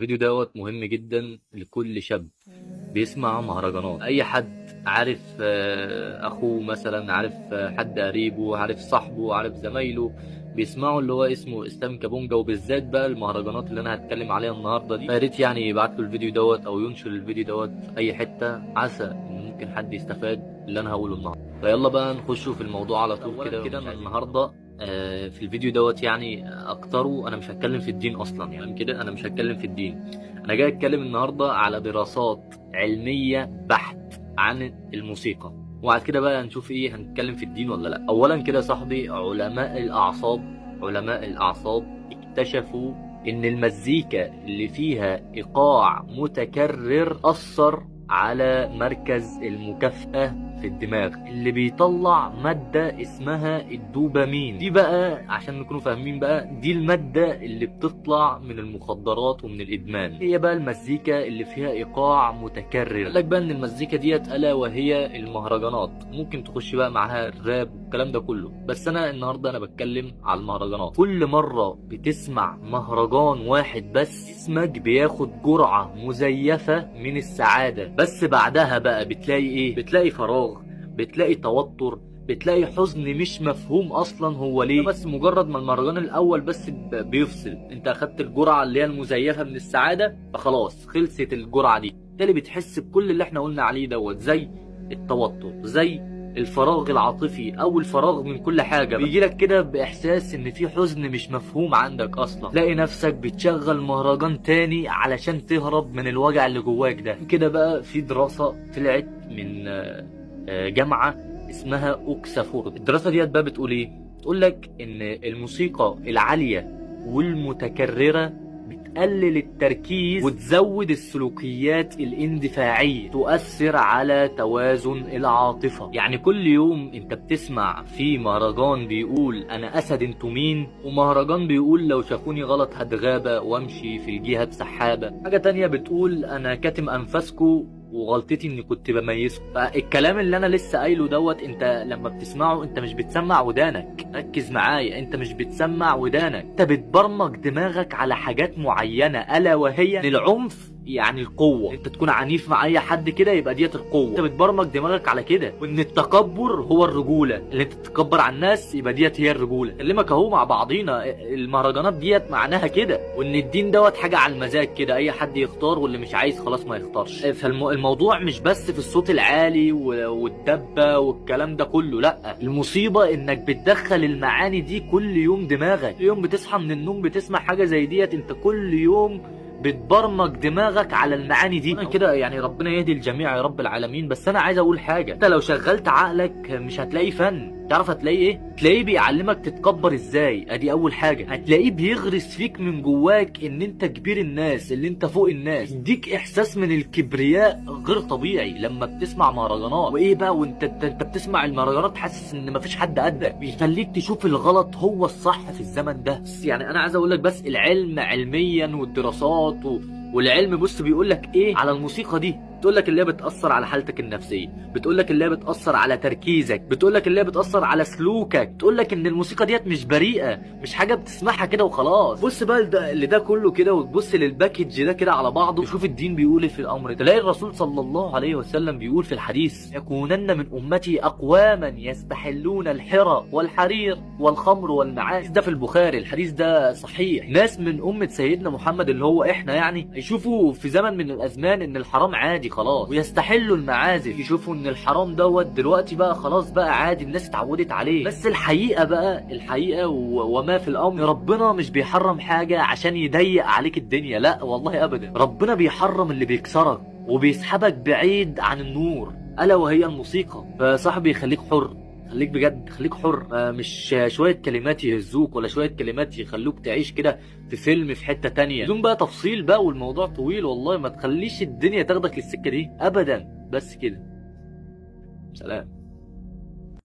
الفيديو دوت مهم جدا لكل شاب بيسمع مهرجانات. اي حد عارف اخوه مثلا، عارف حد قريبه، عارف صاحبه، عارف زمايله بيسمعوا اللي هو اسمه اسلام كابونجا، وبالذات بقى المهرجانات اللي انا هتكلم عليها النهارده دي. فيا ريت يعني يبعت له الفيديو دوت او ينشر الفيديو دوت في اي حته، عسى ان ممكن حد يستفاد اللي انا هقوله النهارده. فيلا بقى نخشوا في الموضوع على طول كده. أنا النهارده في الفيديو دوت يعني اكتره انا مش هتكلم في الدين اصلا، يعني كده انا مش هتكلم في الدين. انا جاي اتكلم النهارده على دراسات علميه بحت عن الموسيقى، وبعد كده بقى هنشوف ايه، هنتكلم في الدين ولا لا. اولا كده يا صاحبي، علماء الاعصاب اكتشفوا ان المزيكا اللي فيها ايقاع متكرر اثر على مركز المكافأة في الدماغ اللي بيطلع مادة اسمها الدوبامين. دي بقى عشان نكونوا فاهمين بقى، دي المادة اللي بتطلع من المخدرات ومن الإدمان. هي بقى المزيكا اللي فيها إيقاع متكرر. قال لك بقى إن المزيكا ديت ألا وهي المهرجانات. ممكن تخش بقى معاها الراب والكلام ده كله، بس أنا النهاردة أنا بتكلم على المهرجانات. كل مرة بتسمع مهرجان واحد بس اسمك بياخد جرعة مزيفة من السعادة، بس بعدها بقى بتلاقي ايه؟ بتلاقي فراغ، بتلاقي توتر، بتلاقي حزن مش مفهوم اصلا هو ليه. بس مجرد ما المهرجان الاول بس بيفصل، انت اخدت الجرعة اللي هي المزيفة من السعادة، فخلاص خلصت الجرعة دي. بالتالي بتحس بكل اللي احنا قلنا عليه دوت، زي التوتر، زي الفراغ العاطفي او الفراغ من كل حاجه. بيجي لك كده باحساس ان في حزن مش مفهوم عندك اصلا، تلاقي نفسك بتشغل مهرجان تاني علشان تهرب من الوجع اللي جواك ده. كده بقى في دراسه طلعت من جامعه اسمها اوكسفورد. الدراسه ديت بقى بتقول ايه؟ بتقول لك ان الموسيقى العاليه والمتكرره بتقلل التركيز وتزود السلوكيات الاندفاعية، تؤثر على توازن العاطفة. يعني كل يوم انت بتسمع في مهرجان بيقول انا اسد انتوا مين، ومهرجان بيقول لو شافوني غلط هتغابى وامشي في الجهة بسحابة، حاجة تانية بتقول انا كاتم انفاسكو وغلطتي اني كنت بميزكم. فالكلام اللي انا لسه قايله دوت، انت لما بتسمعه انت مش بتسمع ودانك، ركز معايا، انت مش بتسمع ودانك، انت بتبرمج دماغك على حاجات معينة، الا وهي ان العنف يعني القوة. انت تكون عنيف مع اي حد كده يبقى ديت القوة، انت بتبرمج دماغك على كده. وان التكبر هو الرجولة، اللي انت تتكبر على الناس يبقى ديت هي الرجولة. كلمك اهو مع بعضينا، المهرجانات ديت معناها كده. وان الدين دوت حاجة على المزاج كده، اي حد يختار، واللي مش عايز خلاص ما يختارش. فالموضوع مش بس في الصوت العالي والدبة والكلام ده كله، لا، المصيبة انك بتدخل المعاني دي كل يوم دماغك. كل يوم بتصحى من النوم بتسمع حاجة زي ديت، انت كل يوم بتبرمج دماغك على المعاني دي. كده يعني ربنا يهدي الجميع يا رب العالمين. بس انا عايز اقول حاجه، انت لو شغلت عقلك مش هتلاقي فن. تعرف هتلاقي ايه؟ تلاقيه بيعلمك تتكبر ازاي، ادي اول حاجه. هتلاقيه بيغرس فيك من جواك ان انت كبير الناس، اللي انت فوق الناس، يديك احساس من الكبرياء غير طبيعي لما بتسمع مهرجانات. وايه بقى وانت انت بتسمع المهرجانات حاسس ان مفيش حد قدك، بيخليك تشوف الغلط هو الصح في الزمن ده. بس يعني انا عايز اقول لك، بس العلم علميا والدراسات والعلم بص بيقول لك ايه على الموسيقى دي. بتقول لك اللي هي بتأثر على حالتك النفسية، بتقول لك اللي هي بتأثر على تركيزك، بتقول لك اللي هي بتأثر على سلوكك، بتقول لك ان الموسيقى ديت مش بريئة، مش حاجة بتسمعها كده وخلاص. بص بقى ده كله كده، وتبص للباكج ده كده على بعضه، تشوف الدين بيقول ايه في الامر ده. تلاقي الرسول صلى الله عليه وسلم بيقول في الحديث: يكونن من امتي اقواما يستحلون الحرى والحرير والخمر والمعازف. ده في البخاري، الحديث ده صحيح. ناس من امة سيدنا محمد اللي هو احنا يعني، يشوفوا في زمن من الازمان ان الحرام عادي خلاص، ويستحلوا المعازف، يشوفوا ان الحرام دوت دلوقتي بقى خلاص بقى عادي، الناس اتعودت عليه. بس الحقيقة بقى، الحقيقة وما في الامر، ربنا مش بيحرم حاجة عشان يضيق عليك الدنيا، لا والله ابدا. ربنا بيحرم اللي بيكسرك وبيسحبك بعيد عن النور، الا وهي الموسيقى. فصاحبي خليك حر، خليك بجد، خليك حر. مش شوية كلمات يهزوك ولا شوية كلمات يخلوك تعيش كده في فيلم في حتة تانية بدون بقى تفصيل بقى، والموضوع طويل والله. ما تخليش الدنيا تاخدك للسكة دي ابدا. بس كده، سلام.